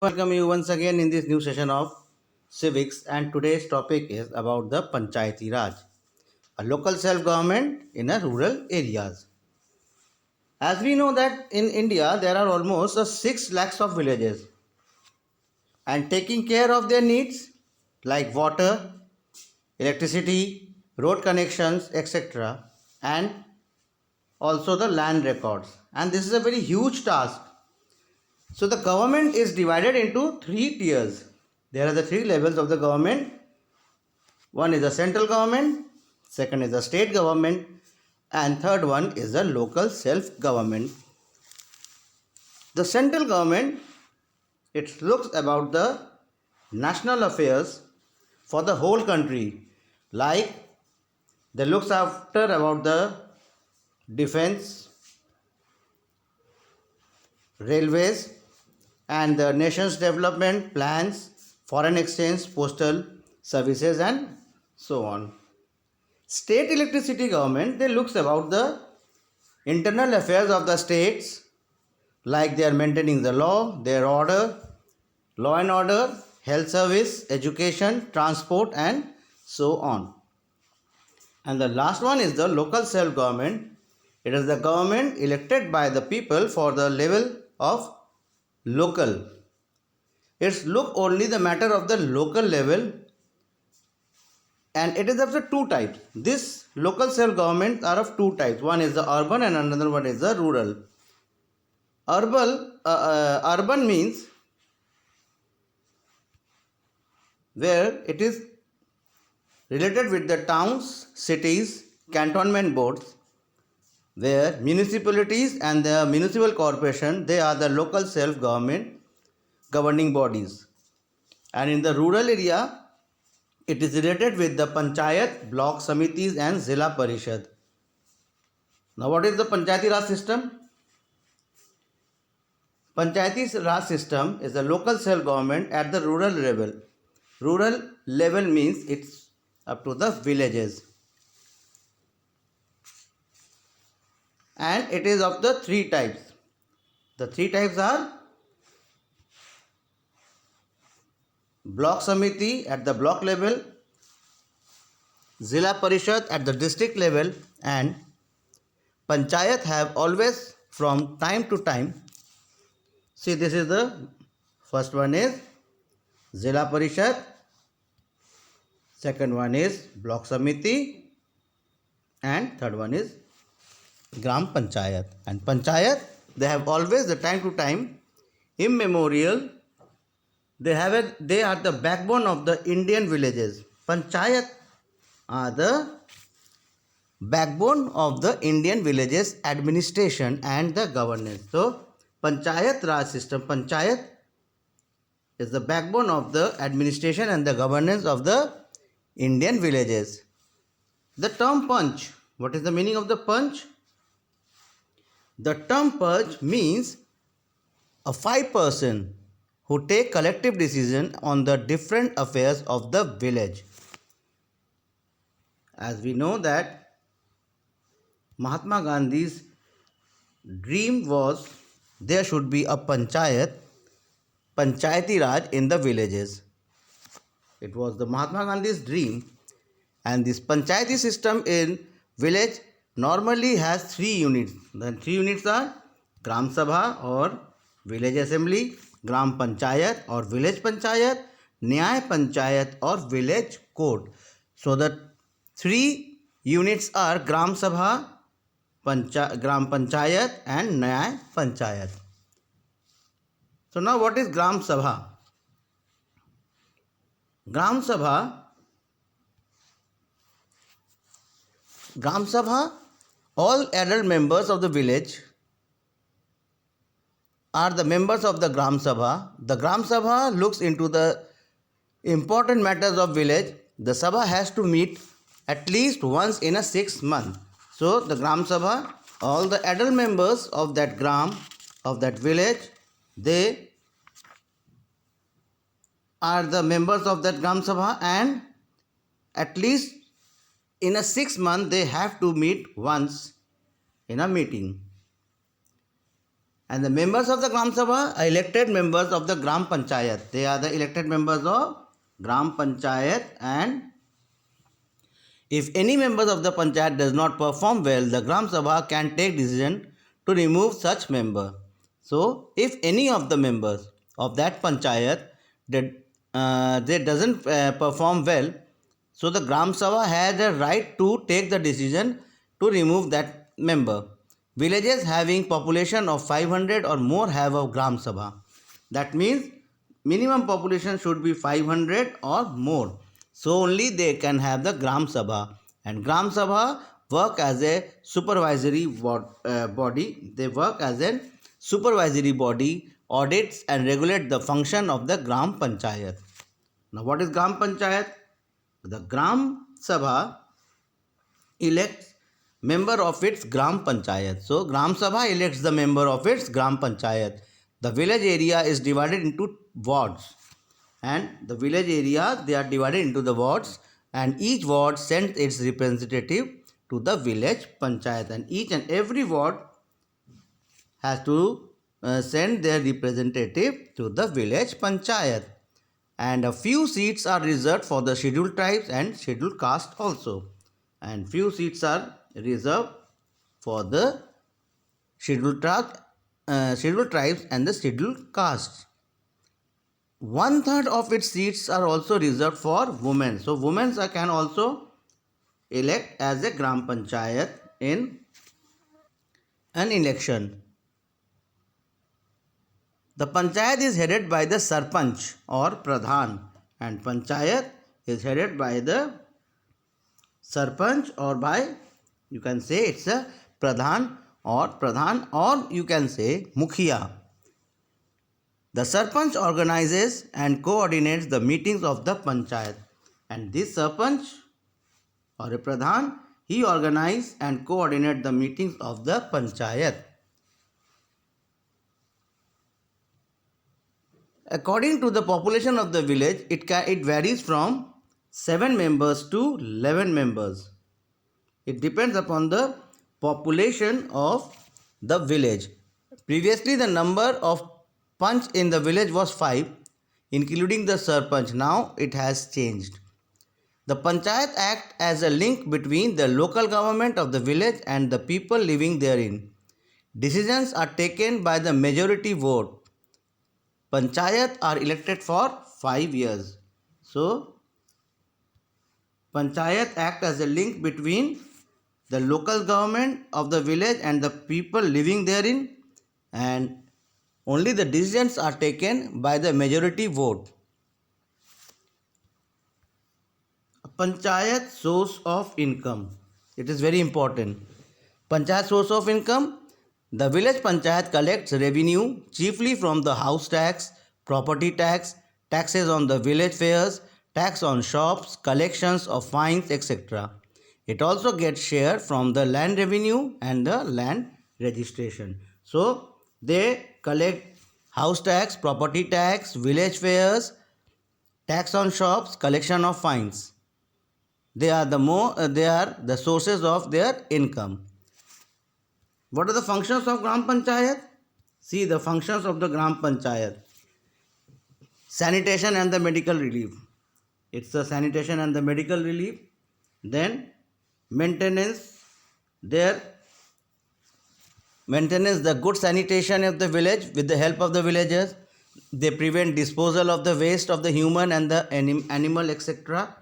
Welcome you once again in this new session of civics, and today's topic is about the Panchayati Raj, a local self-government in a rural areas. As we know that in India there are almost 6 lakhs of villages, and taking care of their needs like water, electricity, road connections, etc., and also the land records. And this is a very huge task. So the government is divided into three tiers. There are the three levels of the government. One is the central government, second is the state government, and third one is the local self government. The central government, it looks about the national affairs for the whole country, like they looks after about the defense, railways, and the nation's development plans, foreign exchange, postal services, and so on. State electricity government, they looks about the internal affairs of the states, like they are maintaining the law, their order, law and order, health service, education, transport, and so on. And the last one is the local self government. It is the government elected by the people for the level of local. It's look only the matter of the local level, and it is of the two types. This local self government are of two types. One is the urban and another one is the rural. Urban means where it is related with the towns, cities, cantonment boards, where municipalities and the municipal corporation, they are the local self government governing bodies. And in the rural area, it is related with the panchayat, block samitis, and zilla parishad. Now, what is the Panchayati Raj system? Panchayati Raj system is a local self government at the rural level. Rural level means it's up to the villages. And it is of the three types. The three types are block samiti at the block level, Zilla Parishad at the district level, and Panchayat have always from time to time. See, this is the first one is Zilla Parishad, second one is Block Samiti, and third one is Gram Panchayat. And Panchayat, they have always the time to time immemorial. They are the backbone of the Indian villages. Panchayat are the backbone of the Indian villages administration and the governance. So Panchayat Raj system, Panchayat is the backbone of the administration and the governance of the Indian villages. The term Panch, what is the meaning of the Panch? The term Panch means a 5-person who take collective decision on the different affairs of the village. As we know that Mahatma Gandhi's dream was there should be a panchayat, Panchayati Raj in the villages. It was the Mahatma Gandhi's dream, and this Panchayati system in village normally has 3 units. The 3 units are Gram Sabha or village assembly, Gram Panchayat or village panchayat, Nyay Panchayat or village court. So the 3 units are Gram Sabha, Gram Panchayat and Nyay Panchayat. So now what is Gram Sabha? Gram Sabha, all adult members of the village are the members of the Gram Sabha. The Gram Sabha looks into the important matters of village. The Sabha has to meet at least once in a 6 month. So the Gram Sabha, all the adult members of that gram, of that village, they are the members of that Gram Sabha, and at least in a 6 month they have to meet once in a meeting. And the members of the Gram Sabha are elected members of the Gram Panchayat. They are the elected members of Gram Panchayat, and if any members of the Panchayat does not perform well, the Gram Sabha can take decision to remove such member. So, if any of the members of that Panchayat that they doesn't perform well, so the Gram Sabha has a right to take the decision to remove that member. Villages having population of 500 or more have a Gram Sabha. That means minimum population should be 500 or more. So only they can have the Gram Sabha. And Gram Sabha work as a supervisory body. They work as a supervisory body, audits and regulate the function of the Gram Panchayat. Now what is Gram Panchayat? The Gram Sabha elects member of its Gram Panchayat. So Gram Sabha elects the member of its Gram Panchayat. The village area is divided into wards, and the village area, they are divided into the wards, and each ward sends its representative to the village Panchayat, and each and every ward has to send their representative to the village Panchayat. And a few seats are reserved for the scheduled tribes and scheduled caste also, and few seats are reserved for the scheduled tribes and the scheduled castes. 1/3 of its seats are also reserved for women. So women can also elect as a Gram Panchayat in an election. The Panchayat is headed by the Sarpanch or Pradhan, and Panchayat is headed by the Sarpanch, or by, you can say it's a Pradhan, or you can say Mukhiya. The Sarpanch organizes and coordinates the meetings of the Panchayat, and this Sarpanch or a Pradhan, he organizes and coordinates the meetings of the Panchayat. According to the population of the village, it varies from 7 members to 11 members. It depends upon the population of the village. Previously, the number of Panch in the village was 5, including the Sarpanch. Now it has changed. The Panchayat acts as a link between the local government of the village and the people living therein. Decisions are taken by the majority vote. Panchayat are elected for 5 years. So, Panchayat act as a link between the local government of the village and the people living therein, and only the decisions are taken by the majority vote. Panchayat source of income. It is very important. Panchayat source of income. The village Panchayat collects revenue chiefly from the house tax, property tax, taxes on the village fairs, tax on shops, collections of fines, etc. It also gets share from the land revenue and the land registration. So they collect house tax, property tax, village fairs, tax on shops, collection of fines. They are the sources of their income. What are the functions of Gram Panchayat? See the functions of the Gram Panchayat. Sanitation and the medical relief. It's the sanitation and the medical relief. Then maintenance, the good sanitation of the village with the help of the villagers. They prevent disposal of the waste of the human and the animal, etc.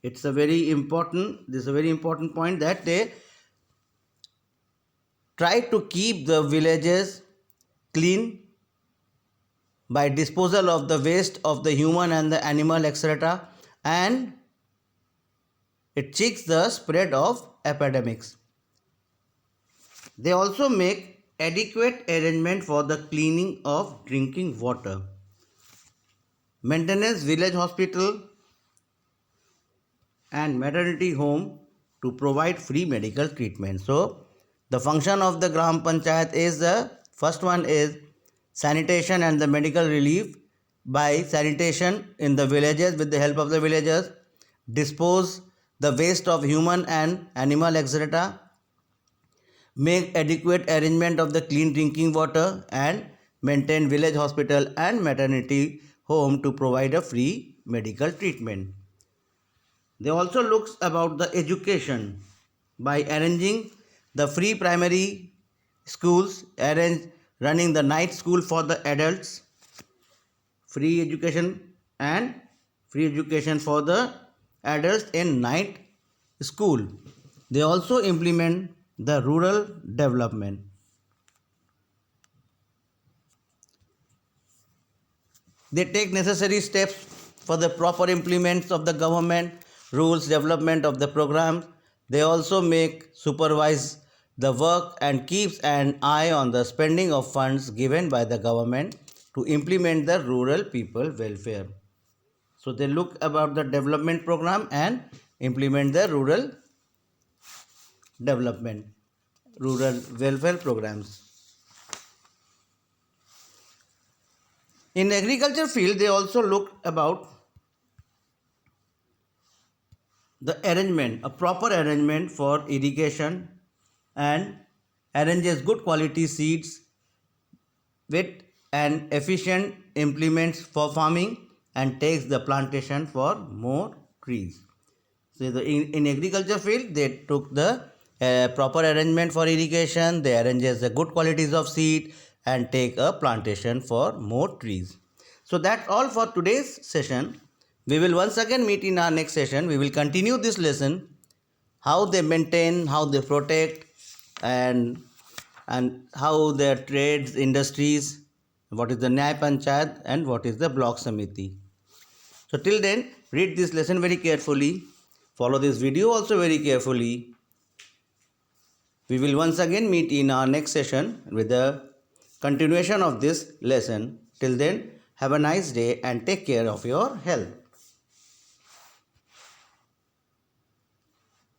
This is a very important point, that they try to keep the villages clean by disposal of the waste of the human and the animal, etc. And it checks the spread of epidemics. They also make adequate arrangement for the cleaning of drinking water. Maintenance village hospital and maternity home to provide free medical treatment. So the function of the Gram Panchayat is, the first one is sanitation and the medical relief. By sanitation in the villages with the help of the villagers, dispose the waste of human and animal, etc. make adequate arrangement of the clean drinking water, and maintain village hospital and maternity home to provide a free medical treatment. They also looks about the education by arranging the free primary schools, running the night school for the adults, free education and free education for the adults in night school. They also implement the rural development. They take necessary steps for the proper implements of the government rules, development of the program. They also make supervise the work and keeps an eye on the spending of funds given by the government to implement the rural people welfare. So they look about the development program and implement the rural development, rural welfare programs. In agriculture field, they also look about the arrangement, a proper arrangement for irrigation, and arranges good quality seeds with an efficient implements for farming and takes the plantation for more trees. So in agriculture field, they took the proper arrangement for irrigation, they arranges the good qualities of seed and take a plantation for more trees. So that's all for today's session. We will once again meet in our next session. We will continue this lesson, how they maintain, how they protect, and how their trades, industries, what is the Nyay Panchayat and what is the Block Samiti. So till then, read this lesson very carefully, follow this video also very carefully. We will once again meet in our next session with the continuation of this lesson. Till then, have a nice day and take care of your health.